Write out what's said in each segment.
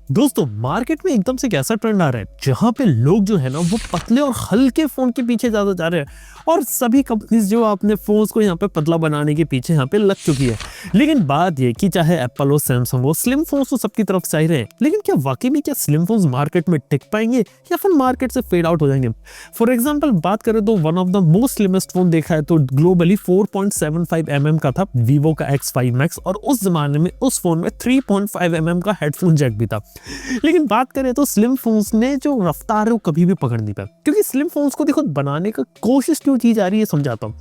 दोस्तों मार्केट में एकदम से एक ऐसा ट्रेंड आ रहा है जहां पे लोग जो है ना वो पतले और हल्के फोन के पीछे ज्यादा जा रहे हैं और सभी कंपनीज जो अपने फोन्स को यहाँ पे पतला बनाने के पीछे यहाँ पे लग चुकी है। लेकिन बात ये कि चाहे एप्पल हो सैमसंग हो, स्लिम फोन्स तो सबकी तरफ चाह रहे हैं, लेकिन क्या वाकई में क्या स्लिम फोन्स मार्केट में टिक पाएंगे या फिर मार्केट से फेड आउट हो जाएंगे। फॉर एग्जाम्पल बात करें तो one of the most slimmest phone देखा है तो ग्लोबली 4.75 mm का था वीवो का X5 Max, और उस जमाने में उस फोन में 3.5 mm का हेडफोन जैक भी था। लेकिन बात करें तो स्लिम फोन्स ने जो रफ्तार है वो कभी भी पकड़ नहीं पाया, क्योंकि स्लिम फोन्स को देखो बनाने का कोशिश क्यों की जा रही है समझाता हूँ।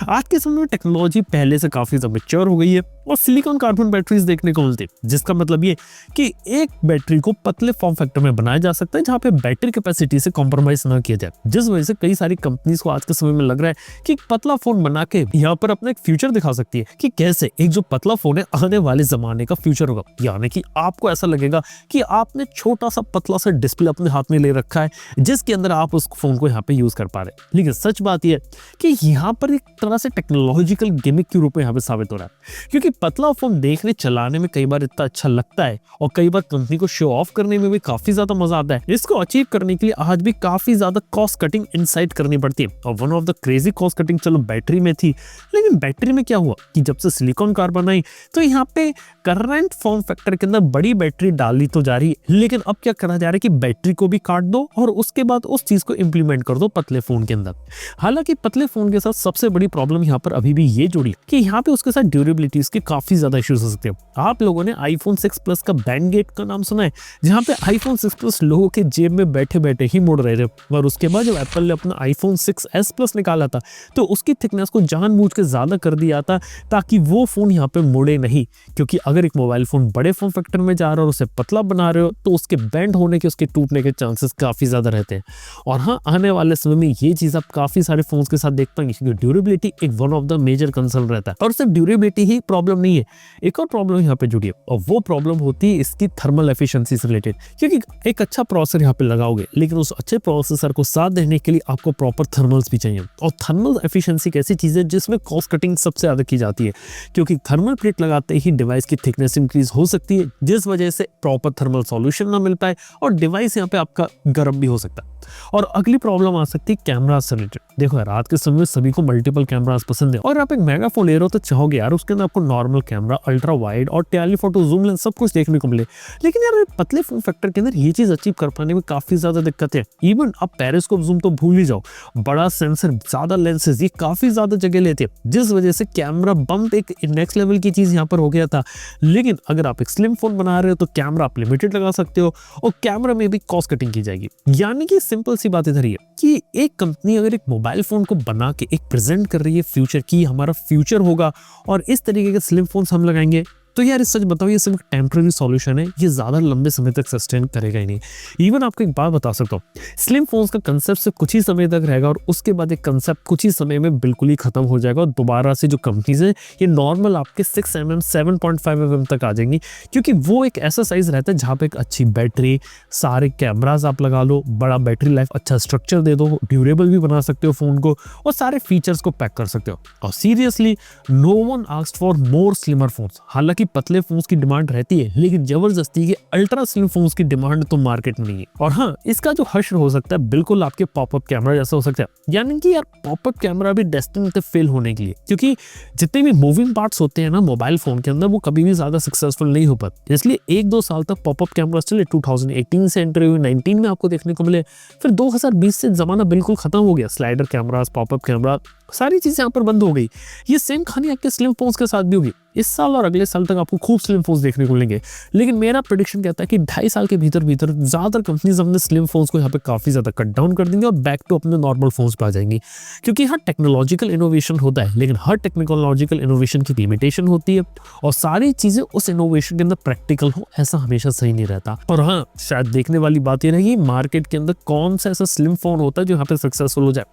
आज के समय में टेक्नोलॉजी पहले से काफी ज्यादा मैच्योर हो गई है और सिलिकॉन कार्बन बैटरीज देखने को मिलती है, जिसका मतलब ये कि एक बैटरी को पतले फॉर्म फैक्टर में बनाया जा सकता है जहां पे बैटरी कैपेसिटी से कॉम्प्रोमाइज ना किया जाए, जिस वजह से कई सारी कंपनीज को आज के समय में लग रहा है कि पतला फोन बना के यहाँ पर अपना एक फ्यूचर दिखा सकती है कि कैसे एक जो पतला फोन है आने वाले जमाने का फ्यूचर होगा। यानी कि आपको ऐसा लगेगा कि आपने छोटा सा पतला सा डिस्प्ले अपने हाथ में ले रखा है जिसके अंदर आप उस फोन को यहाँ पे यूज कर पा रहे हैं। लेकिन सच बात यह है कि यहाँ पर एक तरह से टेक्नोलॉजिकल गिमिक के रूप में यहाँ पे साबित हो रहा है, क्योंकि पतला फोन देखने चलाने में कई बार इतना अच्छा लगता है और कई बार कंपनी को शो ऑफ करने में भी काफी ज्यादा मजा आता है। इसको अचीव करने के लिए आज भी काफी ज्यादा कॉस्ट कटिंग इनसाइट करनी पड़ती है, और one of the crazy cost cutting चलो बैटरी में थी। लेकिन बैटरी में क्या हुआ कि जब से सिलिकॉन कार्बन आई तो यहाँ पे करंट फॉर्म फैक्टर के अंदर बड़ी बैटरी डाली तो जा रही है, लेकिन अब क्या करा जा रहा है कि बैटरी को भी काट दो और उसके बाद उस चीज को इंप्लीमेंट कर दो पतले फोन के अंदर। हालांकि पतले फोन के साथ सबसे बड़ी प्रॉब्लम यहाँ पर अभी भी ये जुड़ी कि यहाँ पे उसके साथ ड्यूरेबिलिटीज के काफी ज्यादा इश्यूज हो सकते हैं। आप लोगों ने आईफोन 6 प्लस का बैंड गेट का नाम सुना है, जहाँ पे आईफोन 6 प्लस लोगों के जेब में बैठे बैठे ही मुड़ रहे थे, और उसके बाद जब एप्पल ने अपना आईफोन 6s प्लस निकाला था तो उसकी थिकनेस को जानबूझ के ज्यादा कर दिया था ताकि वो फोन यहाँ पे मुड़े नहीं, क्योंकि अगर एक मोबाइल फोन बड़े फॉर्म फैक्टर में जा रहा है और उसे पतला बना रहे हो तो उसके बैंड होने के, उसके टूटने के चांसेस काफी ज्यादा रहते हैं। और हाँ, आने वाले समय में ये चीज आप काफी सारे फोन्स के साथ देख पाएंगे, क्योंकि ड्यूरेबिलिटी एक one of the major concern रहता है। और सिर्फ ड्यूरेबिलिटी ही प्रॉब्लम नहीं है, एक और प्रॉब्लम यहाँ पे जुड़ी है और वो प्रॉब्लम होती है इसकी थर्मल एफिशिएंसी से रिलेटेड। क्योंकि एक अच्छा प्रोसेसर यहाँ पे लगाओगे, लेकिन उस अच्छे प्रोसेसर को साथ देने के लिए आपको प्रॉपर थर्मल्स भी चाहिए, और थर्मल एफिशिएंसी एक ऐसी चीज है जिसमें कॉस्ट कटिंग सबसे ज्यादा की जाती है, क्योंकि थर्मल प्लेट लगाते ही डिवाइस की थिकनेस इंक्रीज हो सकती है, जिस वजह से प्रॉपर थर्मल सॉल्यूशन ना मिल पाए और डिवाइस यहाँ पे आपका गर्म भी हो सकता है। और अगली प्रॉब्लम आ सकती है कैमरा से रिलेटेड। देखो यार, आज के समय में सभी को मल्टीपल कैमरास पसंद है, और आप एक मेगा फोन ले रहे हो तो चाहोगे यार उसके अंदर आपको नॉर्मल कैमरा, अल्ट्रा वाइड और टेलीफोटो जूम लेंस सब कुछ देखने को मिले। लेकिन यार पतले फोन फैक्टर के अंदर ये चीज अचीव कर पाने में काफी ज्यादा दिक्कत है। इवन आप पेरिस्कोप जूम तो भूल ही जाओ, बड़ा सेंसर, ज्यादा लेंसेज, ये काफी ज्यादा जगह लेते हैं, जिस वजह से कैमरा बम्प एक नेक्स्ट लेवल की चीज यहाँ पर हो गया था। लेकिन अगर आप एक स्लिम फोन बना रहे हो तो कैमरा आप लिमिटेड लगा सकते हो और कैमरा में भी कॉस्ट कटिंग की जाएगी। यानी कि सिंपल सी बात इधर ही है कि एक कंपनी अगर एक मोबाइल फोन को बना के एक प्रेजेंट कर रही है फ्यूचर की हमारा फ्यूचर होगा और इस तरीके के स्लिम फोन्स हम लगाएंगे, तो यार सच बताओ ये सिर्फ टेम्पररी सॉल्यूशन है, ये ज्यादा लंबे समय तक सस्टेन करेगा ही नहीं। इवन आपको एक बात बता सकता हूँ, स्लिम फोन्स का कंसेप्ट सिर्फ कुछ ही समय तक रहेगा और उसके बाद एक कंसेप्ट कुछ ही समय में बिल्कुल ही खत्म हो जाएगा और दोबारा से जो कंपनीज है ये नॉर्मल आपके 6 mm 7.5 mm तक आ जाएंगी, क्योंकि वो एक ऐसा साइज रहता है जहाँ पे एक अच्छी बैटरी, सारे कैमराज आप लगा लो, बड़ा बैटरी लाइफ, अच्छा स्ट्रक्चर दे दो, ड्यूरेबल भी बना सकते हो फोन को और सारे फीचर्स को पैक कर सकते हो। और seriously no one asked for more slimmer phones. हालांकि पतले फोन्स की डिमांड रहती है, लेकिन जबरदस्ती के अल्ट्रा स्लिम फोन्स की डिमांड तो मार्केट में नहीं है। और हाँ, इसका जो हश्र हो सकता है बिल्कुल आपके पॉपअप कैमरा जैसा हो सकता है। यानी कि यार पॉपअप कैमरा भी डेस्टिनी थे फेल होने के लिए, क्योंकि जितने भी मूविंग पार्ट्स होते हैं ना मोबाइल फोन के अंदर वो कभी भी ज्यादा सक्सेसफुल नहीं हो पाते। इसलिए 1-2 साल तक पॉपअप कैमरा चले, 2018 से एंट्री हुई, 19 में आपको देखने को मिले, फिर 2020 से जमाना बिल्कुल खत्म हो गया। स्लाइडर कैमरास, पॉपअप कैमरा, सारी चीजें यहाँ पर बंद हो गई। ये सेम कहानी आपके स्लिम फोन्स के साथ भी होगी। इस साल और अगले साल तक आपको खूब स्लिम फोन्स देखने को मिलेंगे, लेकिन मेरा प्रेडिक्शन कहता है कि 2.5 साल के भीतर ज्यादातर कंपनीज अपने स्लिम फोन्स को यहाँ पे काफी ज्यादा कट डाउन कर देंगे और बैक टू अपने नॉर्मल फोन्स पे आ जाएंगी। क्योंकि हर टेक्नोलॉजिकल इनोवेशन होता है, लेकिन हर टेक्नोलॉजिकल इनोवेशन की लिमिटेशन होती है और सारी चीजें उस इनोवेशन के अंदर प्रैक्टिकल हो ऐसा हमेशा सही नहीं रहता। और हाँ, शायद देखने वाली बात यह रहेगी मार्केट के अंदर कौन सा ऐसा स्लिम फोन होता है जो यहाँ पे सक्सेसफुल हो जाए।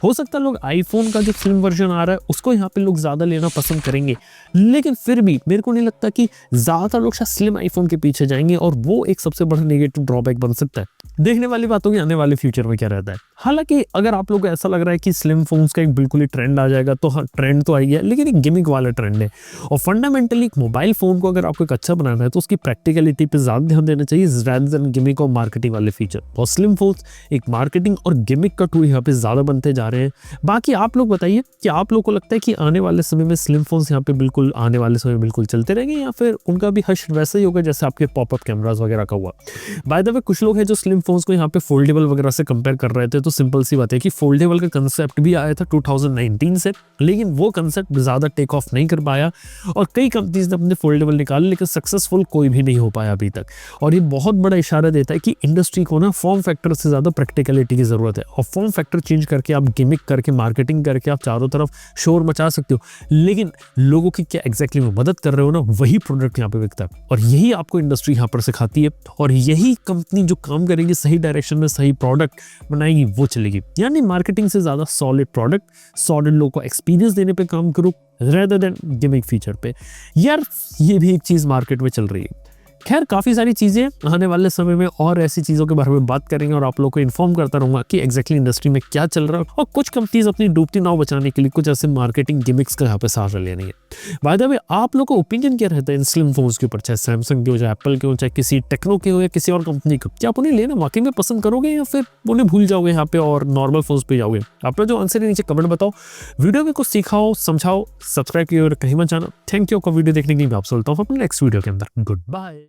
हो सकता है लोग आईफोन का जो स्लिम वर्जन आ रहा है उसको यहाँ पे लोग ज़्यादा लेना पसंद करेंगे, लेकिन फिर भी मेरे को नहीं लगता कि ज़्यादातर लोग शायद स्लिम आईफोन के पीछे जाएंगे और वो एक सबसे बड़ा नेगेटिव ड्रॉबैक बन सकता है। देखने वाली बात होगी आने वाले फ्यूचर में क्या रहता है। हालांकि अगर आप लोगों को ऐसा लग रहा है कि स्लिम फोन्स का एक बिल्कुल ही ट्रेंड आ जाएगा, तो हाँ ट्रेंड तो आई है, लेकिन एक गिमिक वाला ट्रेंड है। और फंडामेंटली एक मोबाइल फोन को अगर आपको एक अच्छा बनाना है तो उसकी प्रैक्टिकलिटी पे ज़्यादा ध्यान देना चाहिए rather than गिमिक और मार्केटिंग वाले फीचर। और स्लिम फोन्स एक मार्केटिंग और गिमिक का टूल यहाँ पे ज़्यादा बनते जा रहे हैं। बाकी आप लोग बताइए कि आप लोग को लगता है कि आने वाले समय में स्लिम फोन्स यहाँ पे बिल्कुल आने वाले समय में बिल्कुल चलते रहेंगे, या फिर उनका भी हश्र वैसा ही होगा जैसे आपके पॉपअप कैमराज वगैरह का हुआ। बाय द वे कुछ लोग हैं जो स्लिम फोन्स को यहाँ पे फोल्डेबल वगैरह से कंपेयर कर रहे थे, तो सिंपल सी बात है कि फोल्डेबल का कंसेप्ट भी आया था 2019 से, लेकिन वो कंसेप्ट ज़्यादा टेक ऑफ नहीं कर पाया और कई कंपनीज ने अपने फोल्डेबल निकाले, लेकिन सक्सेसफुल कोई भी नहीं हो पाया अभी तक। और ये बहुत बड़ा इशारा देता है कि इंडस्ट्री को ना फॉर्म फैक्टर से ज़्यादा प्रैक्टिकलिटी की ज़रूरत है। और फॉर्म फैक्टर चेंज करके आप गिमिक करके मार्केटिंग करके आप चारों तरफ शोर मचा सकते हो, लेकिन लोगों की क्या एग्जैक्टली में मदद कर रहे हो ना, वही प्रोडक्ट यहाँ पे बिकता है। और यही आपको इंडस्ट्री यहाँ पर सिखाती है, और यही कंपनी जो काम करेगी सही डायरेक्शन में सही प्रोडक्ट बनाएगी वो चलेगी। यानी मार्केटिंग से ज़्यादा सॉलिड प्रोडक्ट, सॉलिड लोगों को एक्सपीरियंस देने पे काम करो रेदर देन गिमिक फीचर पे। यार ये भी एक चीज़ मार्केट में चल रही है। खैर काफ़ी सारी चीज़ें आने वाले समय में और ऐसी चीज़ों के बारे में बात करेंगे और आप लोगों को इन्फॉर्म करता रहूँगा कि एग्जैक्टली इंडस्ट्री में क्या चल रहा है, और कुछ कंपनीज अपनी डूबती नाव बचाने के लिए कुछ ऐसे मार्केटिंग गिमिक्स का यहाँ पे सहारा ले रही है। बाय द वे आप लोगों का ओपिनियन क्या रहता है इन स्लिम फोन्स के ऊपर, चाहे सैमसंग के हो, चाहे एप्पल के हो, चाहे किसी टेक्नो के हो या किसी और कंपनी के? क्या आप उन्हें लेना वाकई में पसंद करोगे या फिर उन्हें भूल जाओगे यहाँ पे और नॉर्मल फोन्स पे जाओगे? अपना जो आंसर है नीचे कमेंट बताओ। वीडियो में कुछ सीखाओ, समझाओ, सब्सक्राइब किए और कहीं मत जाना। थैंक यू आपका वीडियो देखने के लिए। मैं आपसे बोलता हूँ अपने नेक्स्ट वीडियो के अंदर। Good bye.